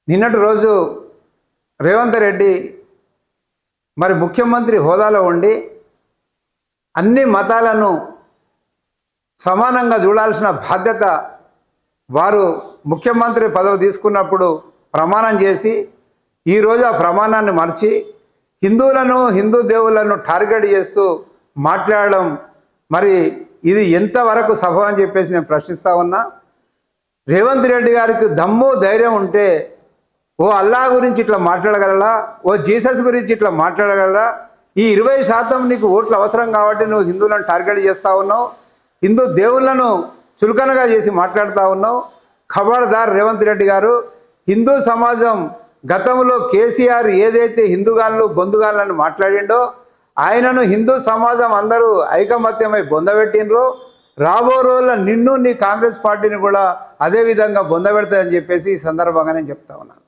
నిన్నటి రోజు రేవంత్ రెడ్డి మరి ముఖ్యమంత్రి హోదాలో ఉండి అన్ని మతాలను సమానంగా చూడాల్సిన బాధ్యత వారు ముఖ్యమంత్రి పదవి తీసుకున్నప్పుడు ప్రమాణం చేసి ఈరోజు ఆ ప్రమాణాన్ని మర్చి హిందువులను హిందూ దేవుళ్ళను టార్గెట్ చేస్తూ మాట్లాడడం మరి ఇది ఎంతవరకు సభ అని చెప్పేసి నేను ప్రశ్నిస్తా ఉన్నా. రేవంత్ రెడ్డి గారికి దమ్ము ధైర్యం ఉంటే ఓ అల్లా గురించి ఇట్లా మాట్లాడగలరా, ఓ జీసస్ గురించి ఇట్లా మాట్లాడగలరా? ఈ 20% నీకు ఓట్లు అవసరం కాబట్టి నువ్వు హిందువులను టార్గెట్ చేస్తూ ఉన్నావు, హిందూ దేవుళ్ళను చులకనగా చేసి మాట్లాడుతూ ఉన్నావు. ఖబర్దార్ రేవంత్ రెడ్డి గారు. హిందూ సమాజం గతంలో కేసీఆర్ ఏదైతే హిందూగాళ్ళు బొందుగాళ్ళని మాట్లాడిండో ఆయనను హిందూ సమాజం అందరూ ఐకమత్యమై బొందబెట్టినరో రాబో రోజుల్లో నిన్ను నీ కాంగ్రెస్ పార్టీని కూడా అదే విధంగా బొందబెడతాయని చెప్పేసి ఈ సందర్భంగా నేను చెప్తా ఉన్నాను.